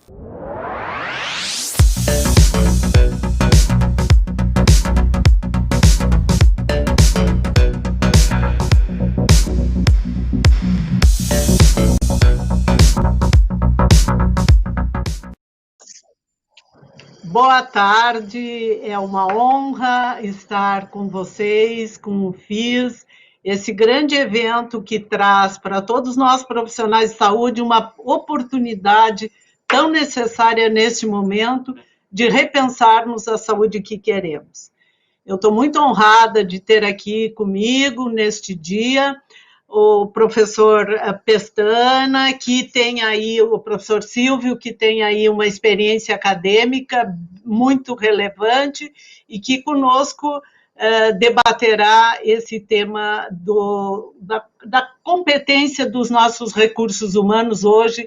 Boa tarde, é uma honra estar com vocês, com o FIS, esse grande evento que traz para todos nós profissionais de saúde uma oportunidade tão necessária neste momento de repensarmos a saúde que queremos. Eu estou muito honrada de ter aqui comigo neste dia o professor Pestana, que tem aí, o professor Silvio, que tem aí uma experiência acadêmica muito relevante e que conosco debaterá esse tema da competência dos nossos recursos humanos hoje,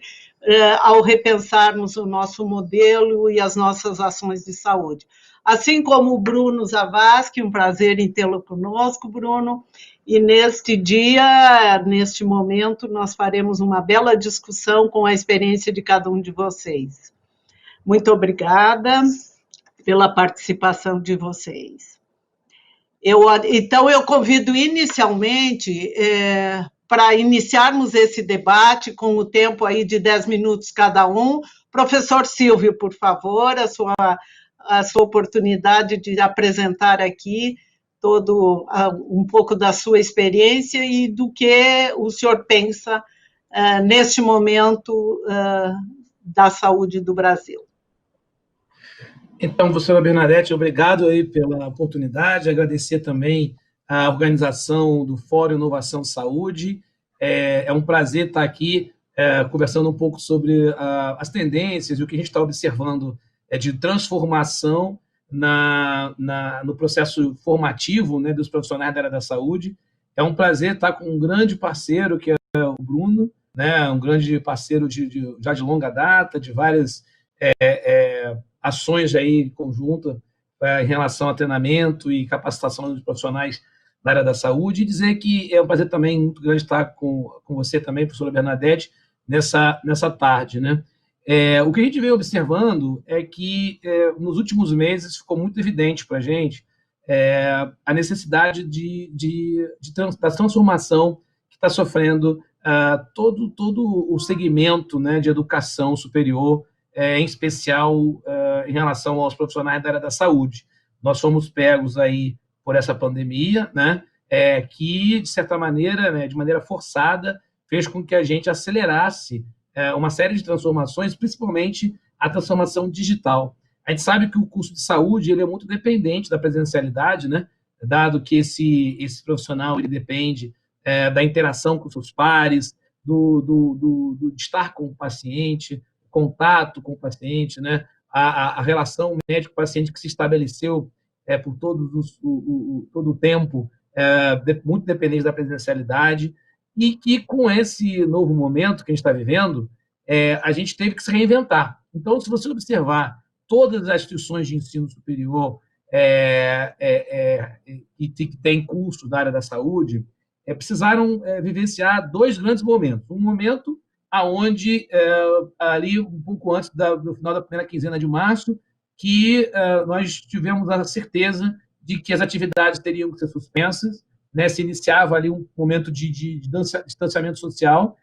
ao repensarmos o nosso modelo e as nossas ações de saúde. Assim como o Bruno Zavascki, um prazer em tê-lo conosco, Bruno, e neste dia, neste momento, nós faremos uma bela discussão com a experiência de cada um de vocês. Muito obrigada pela participação de vocês. Então, eu convido inicialmente, para iniciarmos esse debate, com o tempo aí de 10 minutos cada um, professor Silvio, por favor, a sua oportunidade de apresentar aqui um pouco da sua experiência e do que o senhor pensa neste momento da saúde do Brasil. Então, professora Bernadette, obrigado aí pela oportunidade, agradecer também a organização do Fórum Inovação Saúde. É um prazer estar aqui conversando um pouco sobre as tendências e o que a gente está observando de transformação no processo formativo, né, dos profissionais da área da saúde. É um prazer estar com um grande parceiro, que é o Bruno, né, um grande parceiro já de longa data, de várias ações aí conjuntas em relação a treinamento e capacitação dos profissionais da área da saúde, e dizer que é um prazer também muito grande estar com você também, professora Bernadette, nessa tarde, né? O que a gente vem observando é que, nos últimos meses, ficou muito evidente para a gente a necessidade da transformação que está sofrendo todo o segmento, né, de educação superior, em especial em relação aos profissionais da área da saúde. Nós fomos pegos aí por essa pandemia, né, que, de certa maneira, né, de maneira forçada, fez com que a gente acelerasse uma série de transformações, principalmente a transformação digital. A gente sabe que o curso de saúde ele é muito dependente da presencialidade, né? Dado que esse profissional ele depende da interação com seus pares, de estar com o paciente, contato com o paciente, né? A relação médico-paciente que se estabeleceu por todo o tempo, muito dependente da presencialidade, e que, com esse novo momento que a gente está vivendo, a gente teve que se reinventar. Então, se você observar todas as instituições de ensino superior que têm curso da área da saúde, precisaram vivenciar dois grandes momentos. Um momento onde, ali um pouco antes do final da primeira quinzena de março, que nós tivemos a certeza de que as atividades teriam que ser suspensas, né, se iniciava ali um momento de distanciamento social,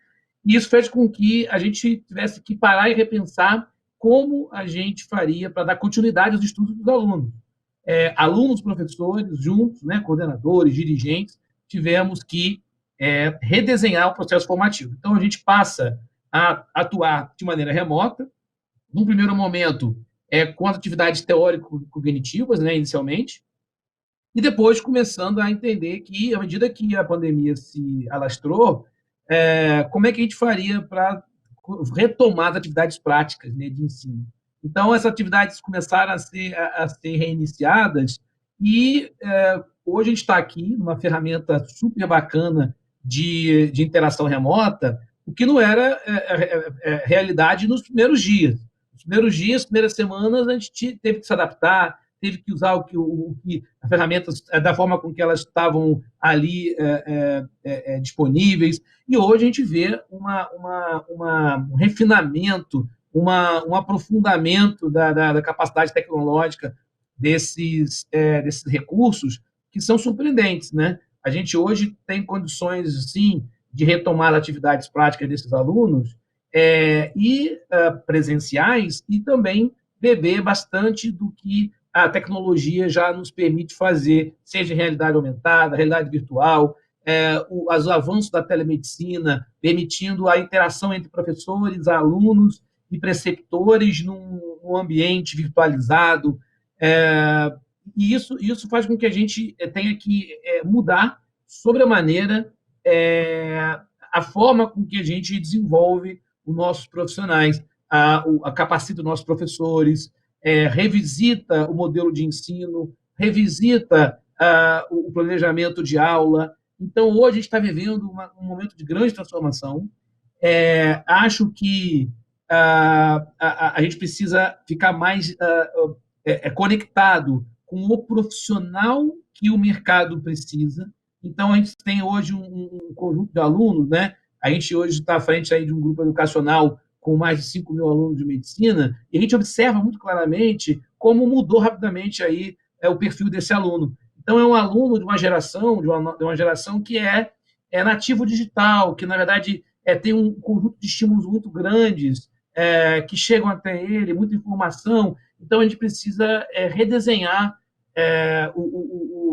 e isso fez com que a gente tivesse que parar e repensar como a gente faria para dar continuidade aos estudos dos alunos. Alunos, professores, juntos, né, coordenadores, dirigentes, tivemos que redesenhar o processo formativo. Então, a gente passa a atuar de maneira remota, num primeiro momento, com as atividades teórico-cognitivas, né, inicialmente, e depois começando a entender que, à medida que a pandemia se alastrou, como é que a gente faria para retomar as atividades práticas, né, de ensino. Então, essas atividades começaram a ser reiniciadas e hoje a gente está aqui numa ferramenta super bacana de interação remota, o que não era realidade nos primeiros dias. Nos primeiros dias, primeiras semanas, a gente teve que se adaptar, teve que usar as ferramentas da forma com que elas estavam ali disponíveis, e hoje a gente vê um refinamento, um aprofundamento da capacidade tecnológica desses recursos que são surpreendentes, né? A gente hoje tem condições, sim, de retomar atividades práticas desses alunos presenciais e também beber bastante do que a tecnologia já nos permite fazer, seja realidade aumentada, realidade virtual, os avanços da telemedicina, permitindo a interação entre professores, alunos e preceptores num ambiente virtualizado. E isso faz com que a gente tenha que mudar sobremaneira a forma com que a gente desenvolve os nossos profissionais, a capacita os nossos professores, revisita o modelo de ensino, revisita o planejamento de aula. Então, hoje a gente está vivendo um momento de grande transformação. Acho que a gente precisa ficar mais conectado com o profissional que o mercado precisa. Então, a gente tem hoje um conjunto de alunos, né? A gente hoje está à frente aí de um grupo educacional com mais de 5 mil alunos de medicina, e a gente observa muito claramente como mudou rapidamente aí o perfil desse aluno. Então, é um aluno de uma geração que é nativo digital, que, na verdade, tem um conjunto de estímulos muito grandes, que chegam até ele, muita informação. Então, a gente precisa redesenhar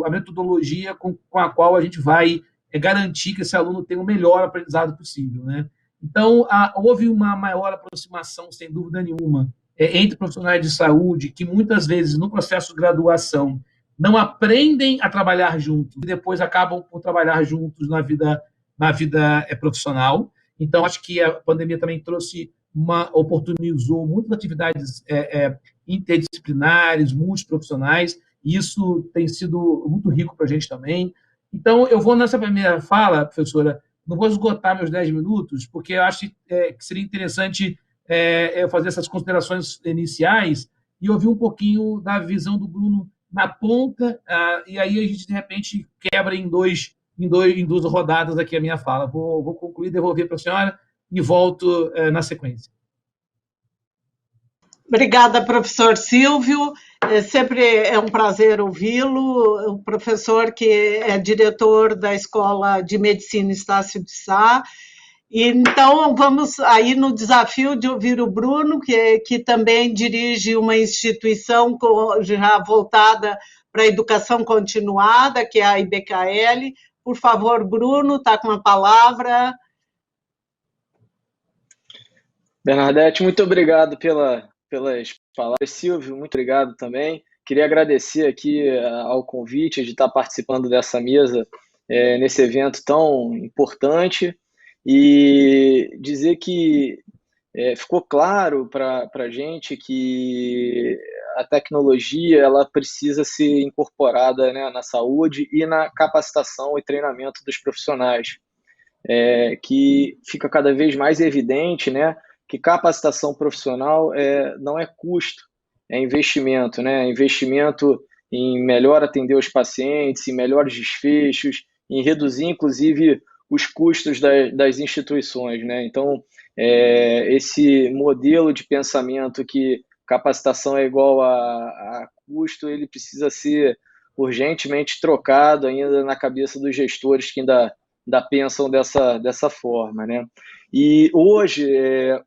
a metodologia com a qual a gente vai garantir que esse aluno tenha o melhor aprendizado possível, né? Então, houve uma maior aproximação, sem dúvida nenhuma, entre profissionais de saúde, que muitas vezes, no processo de graduação, não aprendem a trabalhar juntos e depois acabam por trabalhar juntos na vida profissional. Então, acho que a pandemia também oportunizou muitas atividades interdisciplinares, multiprofissionais, e isso tem sido muito rico para a gente também. Então, eu vou nessa primeira fala, professora, não vou esgotar meus 10 minutos, porque eu acho que seria interessante eu fazer essas considerações iniciais e ouvir um pouquinho da visão do Bruno na ponta, e aí a gente, de repente, quebra em duas rodadas aqui a minha fala. Vou concluir, devolver para a senhora e volto na sequência. Obrigada, professor Silvio. Sempre é um prazer ouvi-lo. O professor que é diretor da Escola de Medicina Estácio de Sá. Então, vamos aí no desafio de ouvir o Bruno, que também dirige uma instituição já voltada para a educação continuada, que é a IBKL. Por favor, Bruno, está com a palavra. Bernadette, muito obrigado pelas palavras. Silvio, muito obrigado também. Queria agradecer aqui ao convite de estar participando dessa mesa, nesse evento tão importante, e dizer que ficou claro para a gente que a tecnologia ela precisa ser incorporada, né, na saúde e na capacitação e treinamento dos profissionais, que fica cada vez mais evidente, né, que capacitação profissional não é custo, é investimento, né? Investimento em melhor atender os pacientes, em melhores desfechos, em reduzir, inclusive, os custos das instituições, né? Então, esse modelo de pensamento que capacitação é igual a custo, ele precisa ser urgentemente trocado ainda na cabeça dos gestores que ainda pensam dessa forma, né? E hoje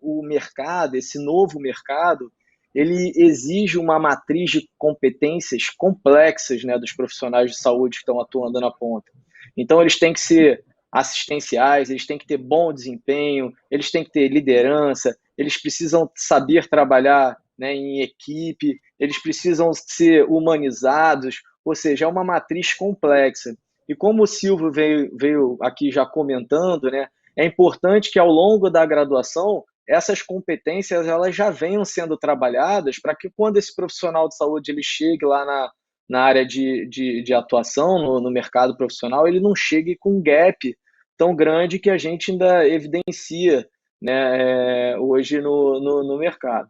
o mercado, esse novo mercado, ele exige uma matriz de competências complexas, né, dos profissionais de saúde que estão atuando na ponta. Então, eles têm que ser assistenciais, eles têm que ter bom desempenho, eles têm que ter liderança, eles precisam saber trabalhar, né, em equipe, eles precisam ser humanizados, ou seja, é uma matriz complexa. E como o Silvio veio aqui já comentando, né, é importante que ao longo da graduação essas competências elas já venham sendo trabalhadas para que quando esse profissional de saúde ele chegue lá na área de atuação, no mercado profissional, ele não chegue com um gap tão grande que a gente ainda evidencia, né, hoje no mercado.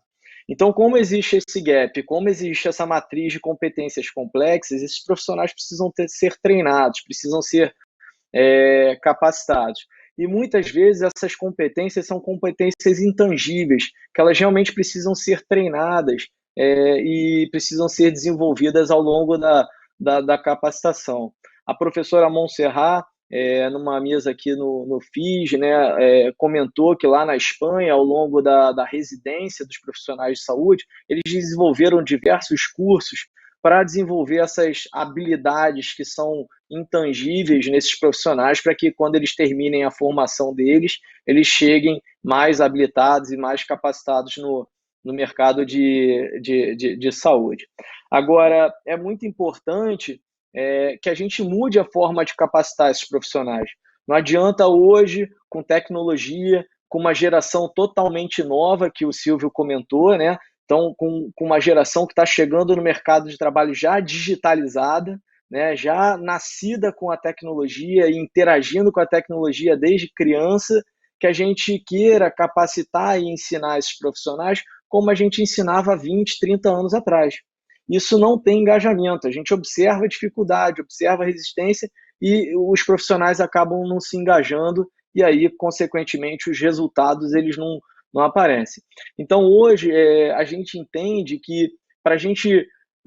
Então, como existe esse gap, como existe essa matriz de competências complexas, esses profissionais precisam ser treinados, precisam ser capacitados. E muitas vezes essas competências são competências intangíveis, que elas realmente precisam ser treinadas e precisam ser desenvolvidas ao longo da capacitação. A professora Montserrat, numa mesa aqui no FIS, né, comentou que lá na Espanha, ao longo da residência dos profissionais de saúde, eles desenvolveram diversos cursos para desenvolver essas habilidades que são intangíveis nesses profissionais, para que quando eles terminem a formação deles, eles cheguem mais habilitados e mais capacitados no mercado de saúde. Agora, é muito importante que a gente mude a forma de capacitar esses profissionais. Não adianta hoje, com tecnologia, com uma geração totalmente nova, que o Silvio comentou, né? Então, com uma geração que está chegando no mercado de trabalho já digitalizada, né? Já nascida com a tecnologia e interagindo com a tecnologia desde criança, que a gente queira capacitar e ensinar esses profissionais como a gente ensinava há 20, 30 anos atrás. Isso não tem engajamento, a gente observa a dificuldade, observa a resistência e os profissionais acabam não se engajando e aí, consequentemente, os resultados eles não aparecem. Então, hoje, a gente entende que para a gente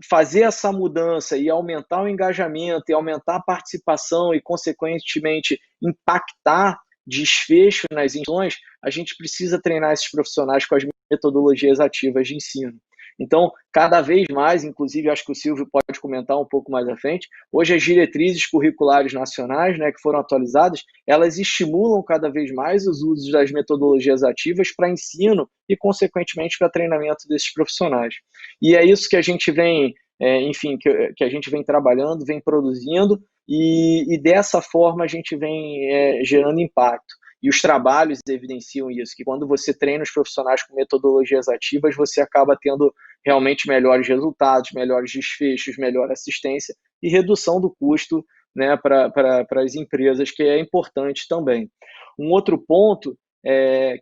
fazer essa mudança e aumentar o engajamento e aumentar a participação e, consequentemente, impactar desfecho nas ações, a gente precisa treinar esses profissionais com as metodologias ativas de ensino. Então, cada vez mais, inclusive, acho que o Silvio pode comentar um pouco mais à frente, hoje as diretrizes curriculares nacionais, né, que foram atualizadas, elas estimulam cada vez mais os usos das metodologias ativas para ensino e, consequentemente, para treinamento desses profissionais. E é isso que a gente vem, enfim, que a gente vem trabalhando, vem produzindo, e dessa forma a gente vem gerando impacto. E os trabalhos evidenciam isso, que quando você treina os profissionais com metodologias ativas, você acaba tendo realmente melhores resultados, melhores desfechos, melhor assistência e redução do custo, né, para as empresas, que é importante também. Um outro ponto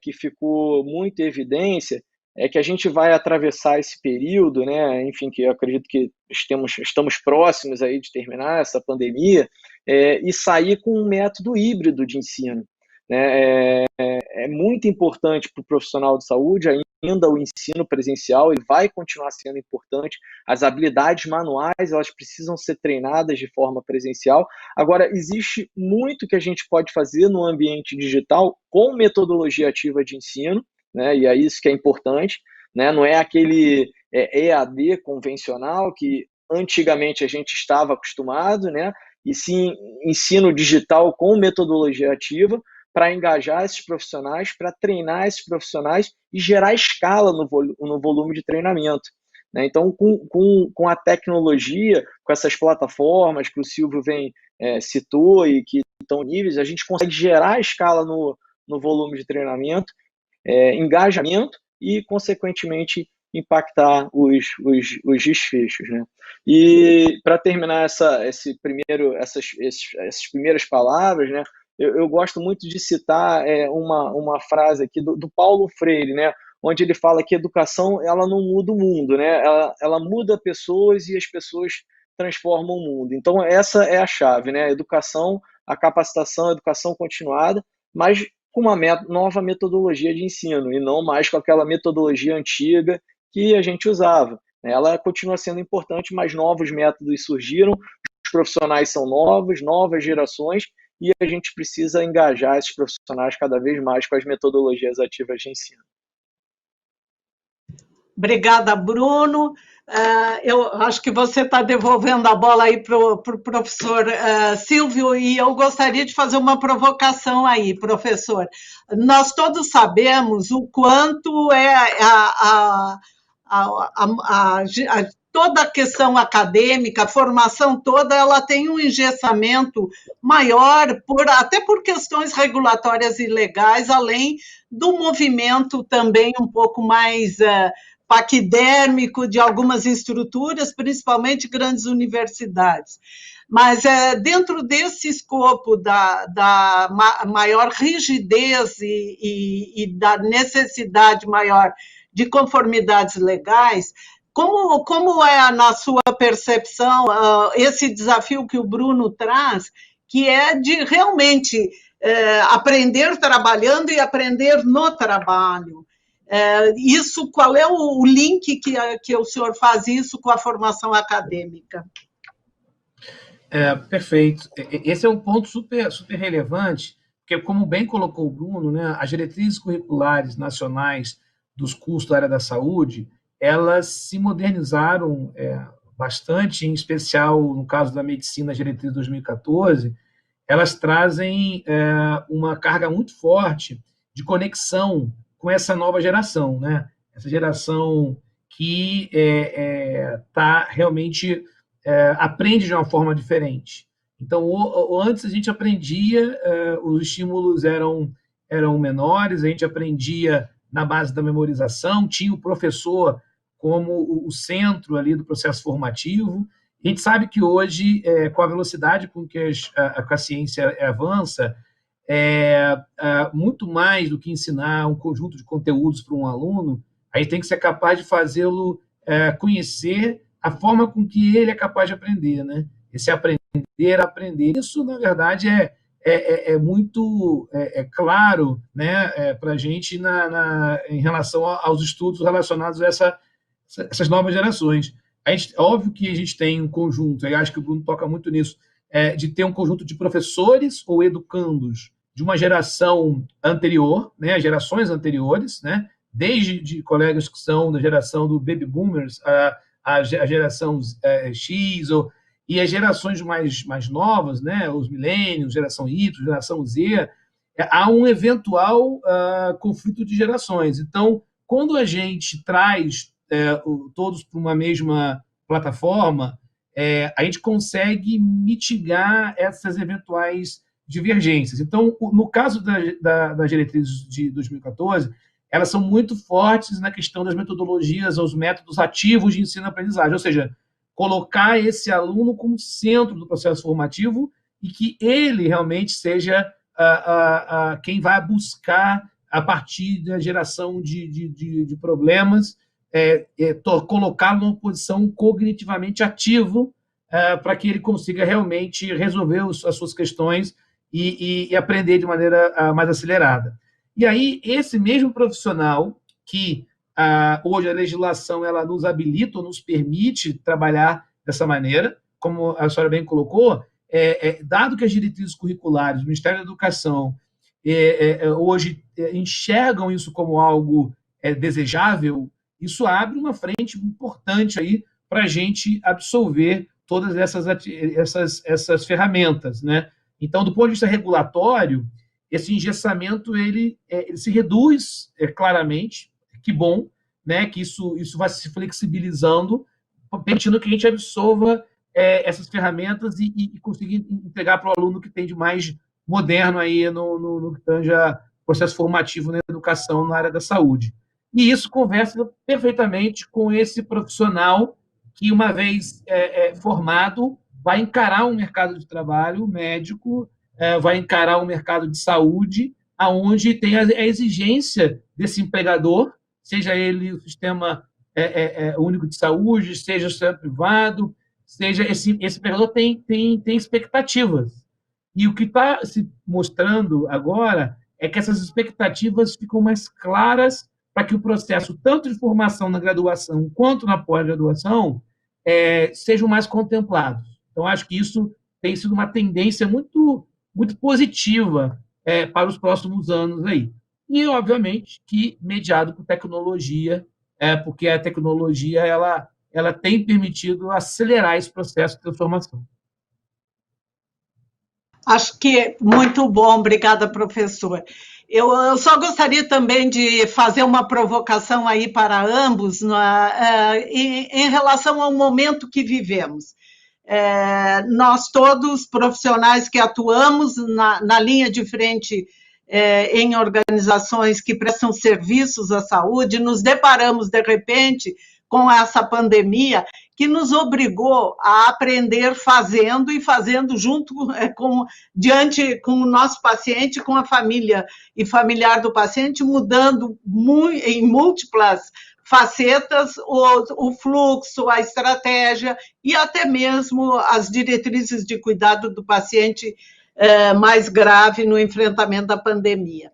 que ficou muito em evidência é que a gente vai atravessar esse período, né, enfim, que eu acredito que estamos próximos aí de terminar essa pandemia, e sair com um método híbrido de ensino. É muito importante para o profissional de saúde ainda o ensino presencial, ele vai continuar sendo importante, as habilidades manuais elas precisam ser treinadas de forma presencial. Agora, existe muito que a gente pode fazer no ambiente digital com metodologia ativa de ensino, né, e é isso que é importante, né, não é aquele EAD convencional que antigamente a gente estava acostumado, né, e sim ensino digital com metodologia ativa, para engajar esses profissionais, para treinar esses profissionais e gerar escala no volume de treinamento. Né? Então, com a tecnologia, com essas plataformas que o Silvio citou e que estão níveis, a gente consegue gerar escala no volume de treinamento, engajamento e, consequentemente, impactar os desfechos. Né? E, para terminar essas primeiras palavras, né, eu gosto muito de citar uma frase aqui do Paulo Freire, né, onde ele fala que a educação ela não muda o mundo, né, ela muda pessoas e as pessoas transformam o mundo. Então, essa é a chave, né, a educação, a capacitação, a educação continuada, mas com uma nova metodologia de ensino e não mais com aquela metodologia antiga que a gente usava. Ela continua sendo importante, mas novos métodos surgiram, os profissionais são novos, novas gerações, e a gente precisa engajar esses profissionais cada vez mais com as metodologias ativas de ensino. Obrigada, Bruno. Eu acho que você está devolvendo a bola aí para o professor Silvio, e eu gostaria de fazer uma provocação aí, professor. Nós todos sabemos o quanto toda a questão acadêmica, a formação toda, ela tem um engessamento maior, até por questões regulatórias e legais, além do movimento também um pouco mais paquidérmico de algumas estruturas, principalmente grandes universidades. Mas dentro desse escopo da maior rigidez e da necessidade maior de conformidades legais, como é, na sua percepção, esse desafio que o Bruno traz, que é de realmente aprender trabalhando e aprender no trabalho. Isso, qual é o link que o senhor faz isso com a formação acadêmica? Perfeito. Esse é um ponto super, super relevante, porque, como bem colocou o Bruno, né, as diretrizes curriculares nacionais dos cursos da área da saúde, elas se modernizaram bastante, em especial no caso da medicina, as diretrizes de 2014, elas trazem uma carga muito forte de conexão com essa nova geração, né? Essa geração que realmente aprende de uma forma diferente. Então, antes a gente aprendia, os estímulos eram menores, a gente aprendia na base da memorização, tinha o professor como o centro ali do processo formativo. A gente sabe que hoje, com a velocidade com que a ciência avança, muito mais do que ensinar um conjunto de conteúdos para um aluno, a gente tem que ser capaz de fazê-lo conhecer a forma com que ele é capaz de aprender, né? Esse aprender. Isso, na verdade, é muito claro, né, para a gente em relação aos estudos relacionados a essas novas gerações. Óbvio que a gente tem um conjunto, eu acho que o Bruno toca muito nisso, de ter um conjunto de professores ou educandos de uma geração anterior, né, gerações anteriores, né, desde de colegas que são da geração do Baby Boomers, a geração X, e as gerações mais novas, né, os milênios, geração Y, geração Z, há um eventual conflito de gerações. Então, quando a gente traz todos para uma mesma plataforma, a gente consegue mitigar essas eventuais divergências. Então, no caso das diretrizes de 2014, elas são muito fortes na questão das metodologias, os métodos ativos de ensino-aprendizagem, ou seja, colocar esse aluno como centro do processo formativo e que ele realmente seja quem vai buscar, a partir da geração de problemas, colocá-lo numa posição cognitivamente ativa para que ele consiga realmente resolver as suas questões e aprender de maneira mais acelerada. E aí, esse mesmo profissional que hoje a legislação ela nos habilita ou nos permite trabalhar dessa maneira, como a senhora bem colocou, dado que as diretrizes curriculares do Ministério da Educação hoje enxergam isso como algo desejável, isso abre uma frente importante aí para a gente absorver todas essas ferramentas, né? Então, do ponto de vista regulatório, esse engessamento ele se reduz claramente, que bom, né, que isso vai se flexibilizando, permitindo que a gente absorva essas ferramentas e consiga entregar para o aluno que tem de mais moderno aí no que tange processo formativo na educação na área da saúde. E isso conversa perfeitamente com esse profissional que, uma vez formado, vai encarar um mercado de trabalho médico, vai encarar um mercado de saúde, aonde tem a exigência desse empregador, seja ele o sistema único de saúde, seja o sistema privado, seja esse empregador tem expectativas. E o que está se mostrando agora é que essas expectativas ficam mais claras para que o processo, tanto de formação na graduação quanto na pós-graduação, sejam mais contemplados. Então, acho que isso tem sido uma tendência muito, muito positiva para os próximos anos aí. E, obviamente, que mediado por tecnologia, porque a tecnologia ela tem permitido acelerar esse processo de transformação. Acho que é muito bom, obrigada, professor. Eu só gostaria também de fazer uma provocação aí para ambos em relação ao momento que vivemos. Nós todos, profissionais que atuamos na linha de frente em organizações que prestam serviços à saúde, nos deparamos, de repente, com essa pandemia que nos obrigou a aprender fazendo e fazendo junto diante com o nosso paciente, com a família e familiar do paciente, mudando em múltiplas facetas o fluxo, a estratégia e até mesmo as diretrizes de cuidado do paciente mais grave no enfrentamento da pandemia.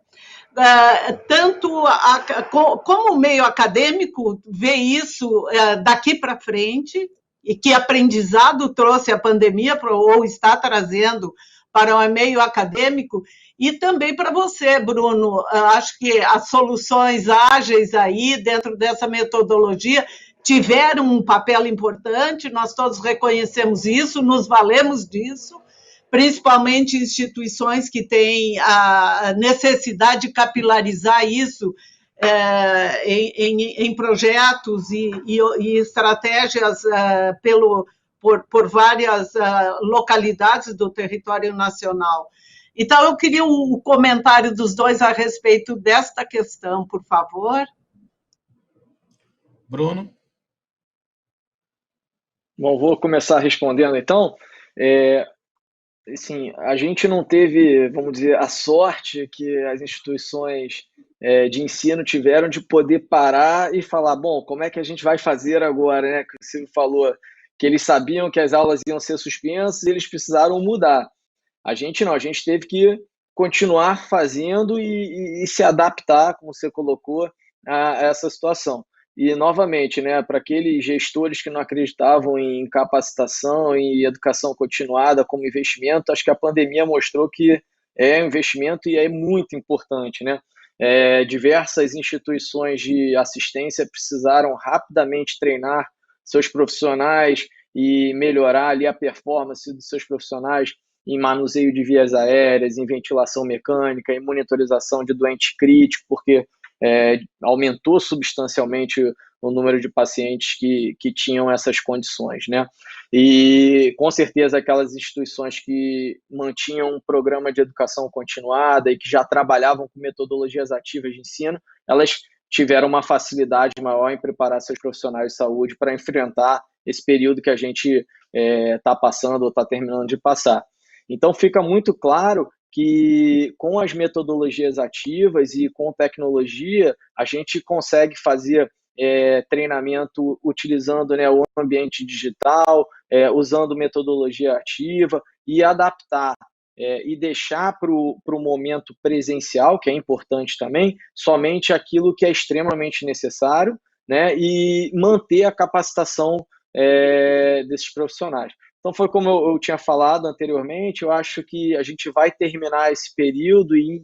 Como o meio acadêmico vê isso daqui para frente, e que aprendizado trouxe a pandemia, ou está trazendo para o meio acadêmico, e também para você, Bruno. Acho que as soluções ágeis aí, dentro dessa metodologia, tiveram um papel importante, nós todos reconhecemos isso, nos valemos disso, principalmente instituições que têm a necessidade de capilarizar isso em projetos e estratégias por várias localidades do território nacional. Então, eu queria o comentário dos dois a respeito desta questão, por favor. Bruno? Bom, vou começar respondendo, então. Assim, a gente não teve, vamos dizer, a sorte que as instituições de ensino tiveram de poder parar e falar, bom, como é que a gente vai fazer agora, né? Que o Silvio falou que eles sabiam que as aulas iam ser suspensas e eles precisaram mudar. A gente não, a gente teve que continuar fazendo e se adaptar, como você colocou, a essa situação. E, novamente, né, para aqueles gestores que não acreditavam em capacitação e educação continuada como investimento, acho que a pandemia mostrou que é um investimento e é muito importante, né? Diversas instituições de assistência precisaram rapidamente treinar seus profissionais e melhorar ali a performance dos seus profissionais em manuseio de vias aéreas, em ventilação mecânica, em monitorização de doente crítico, porque aumentou substancialmente o número de pacientes que tinham essas condições, né? E, com certeza, aquelas instituições que mantinham um programa de educação continuada e que já trabalhavam com metodologias ativas de ensino, elas tiveram uma facilidade maior em preparar seus profissionais de saúde para enfrentar esse período que a gente está passando ou está terminando de passar. Então, fica muito claro que com as metodologias ativas e com tecnologia, a gente consegue fazer treinamento utilizando, né, o ambiente digital, usando metodologia ativa e adaptar e deixar para o momento presencial, que é importante também, somente aquilo que é extremamente necessário, né, e manter a capacitação desses profissionais. Então, foi como eu tinha falado anteriormente, eu acho que a gente vai terminar esse período e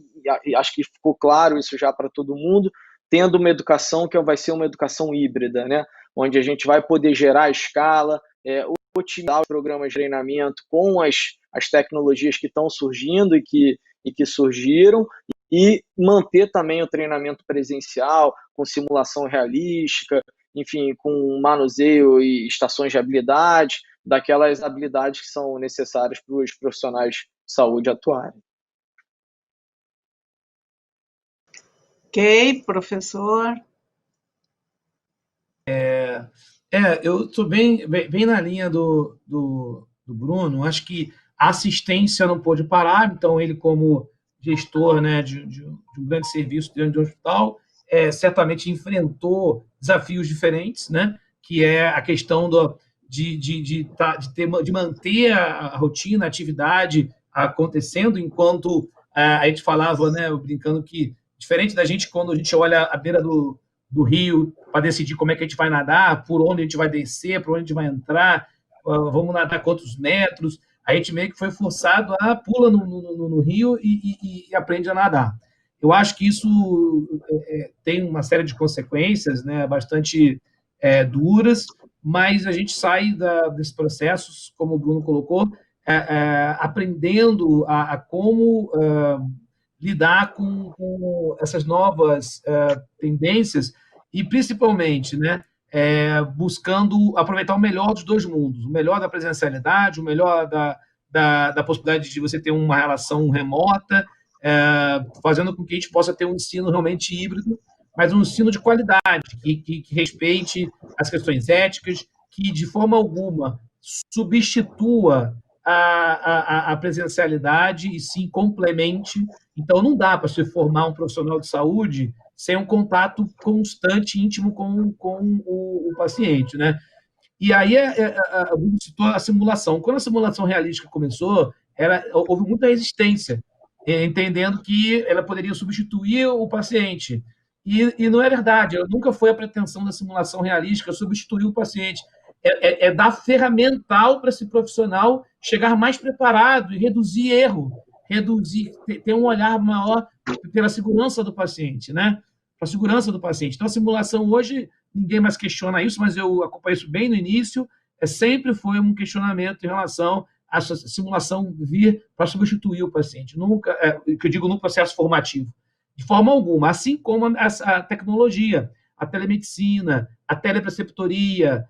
acho que ficou claro isso já para todo mundo, tendo uma educação que vai ser uma educação híbrida, né? Onde a gente vai poder gerar escala, otimizar os programas de treinamento com as tecnologias que estão surgindo e que surgiram, e manter também o treinamento presencial, com simulação realística, enfim, com manuseio e estações de habilidade, daquelas habilidades que são necessárias para os profissionais de saúde atuarem. Ok, professor. Eu estou bem na linha do Bruno. Acho que a assistência não pôde parar, então ele, como gestor, né, de um grande serviço dentro de um hospital, certamente enfrentou desafios diferentes, né, que é a questão de manter a rotina, a atividade acontecendo, enquanto a gente falava, né, brincando, que diferente da gente quando a gente olha a beira do rio para decidir como é que a gente vai nadar, por onde a gente vai descer, por onde a gente vai entrar, vamos nadar quantos metros, a gente meio que foi forçado a pula no rio e aprende a nadar. Eu acho que isso tem uma série de consequências, né, bastante duras, mas a gente sai desses processos, como o Bruno colocou, aprendendo a como lidar com essas novas tendências e, principalmente, né, buscando aproveitar o melhor dos dois mundos, o melhor da presencialidade, o melhor da possibilidade de você ter uma relação remota, fazendo com que a gente possa ter um ensino realmente híbrido, mas um ensino de qualidade, que respeite as questões éticas, que de forma alguma substitua a presencialidade e sim complemente. Então, não dá para se formar um profissional de saúde sem um contato constante, íntimo com o paciente, né? E aí, citou a simulação. Quando a simulação realística começou, houve muita resistência, entendendo que ela poderia substituir o paciente. E não é verdade, nunca foi a pretensão da simulação realística substituir o paciente. É dar ferramental para esse profissional chegar mais preparado e reduzir erro, ter um olhar maior pela segurança do paciente, né? Para a segurança do paciente. Então, a simulação hoje, ninguém mais questiona isso, mas eu acompanhei isso bem no início, sempre foi um questionamento em relação à simulação vir para substituir o paciente. Nunca, que eu digo no processo formativo, de forma alguma, assim como a tecnologia, a telemedicina, a telepreceptoria,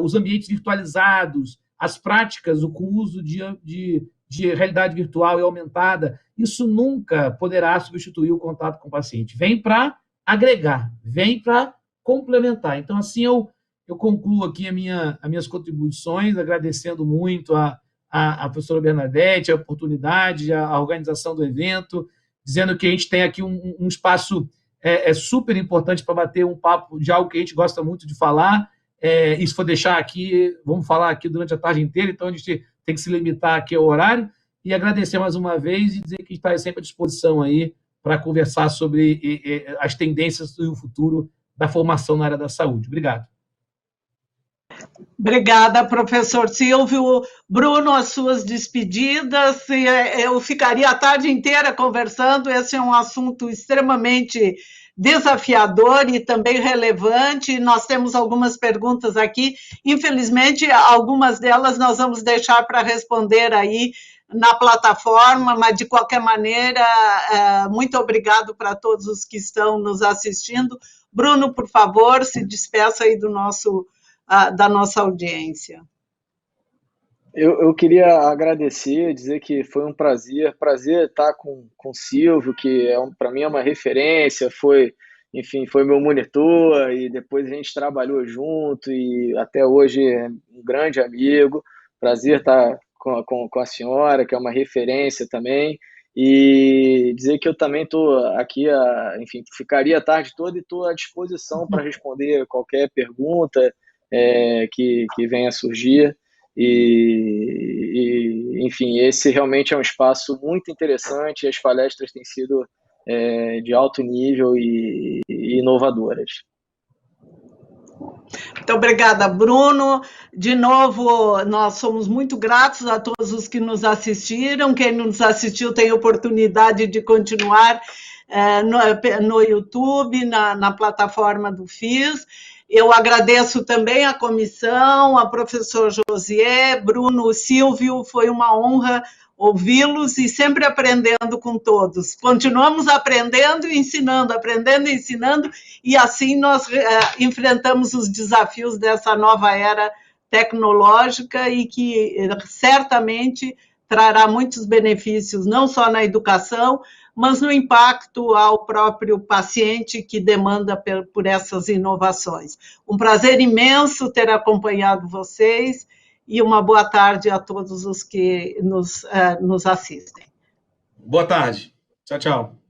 os ambientes virtualizados, as práticas, com o uso de realidade virtual e aumentada, isso nunca poderá substituir o contato com o paciente. Vem para agregar, vem para complementar. Então, assim, eu concluo aqui as minhas contribuições, agradecendo muito a professora Bernadette, a oportunidade, a organização do evento, dizendo que a gente tem aqui um espaço super importante para bater um papo de algo que a gente gosta muito de falar. E se for deixar aqui, vamos falar aqui durante a tarde inteira, então a gente tem que se limitar aqui ao horário. E agradecer mais uma vez e dizer que está sempre à disposição aí para conversar sobre as tendências e o futuro da formação na área da saúde. Obrigado. Obrigada, professor Silvio. Bruno, as suas despedidas. Eu ficaria a tarde inteira conversando. Esse é um assunto extremamente desafiador e também relevante. Nós temos algumas perguntas aqui. Infelizmente, algumas delas nós vamos deixar para responder aí na plataforma, mas de qualquer maneira, muito obrigado para todos os que estão nos assistindo. Bruno, por favor, se despeça aí da nossa audiência. Eu queria agradecer, dizer que foi um prazer estar com o Silvio, que para mim é uma referência, foi meu monitor, e depois a gente trabalhou junto, e até hoje é um grande amigo. Prazer estar com a senhora, que é uma referência também, e dizer que eu também estou aqui, ficaria a tarde toda e estou à disposição para responder qualquer pergunta que venha a surgir. Enfim, esse realmente é um espaço muito interessante, e as palestras têm sido de alto nível e inovadoras. Muito obrigada, Bruno. De novo, nós somos muito gratos a todos os que nos assistiram. Quem nos assistiu tem oportunidade de continuar no YouTube, na plataforma do FIS. Eu agradeço também a comissão, a professor Josié, Bruno, Silvio, foi uma honra ouvi-los e sempre aprendendo com todos. Continuamos aprendendo e ensinando, e assim nós enfrentamos os desafios dessa nova era tecnológica e que certamente trará muitos benefícios, não só na educação, mas no impacto ao próprio paciente que demanda por essas inovações. Um prazer imenso ter acompanhado vocês e uma boa tarde a todos os que nos assistem. Boa tarde. Tchau, tchau.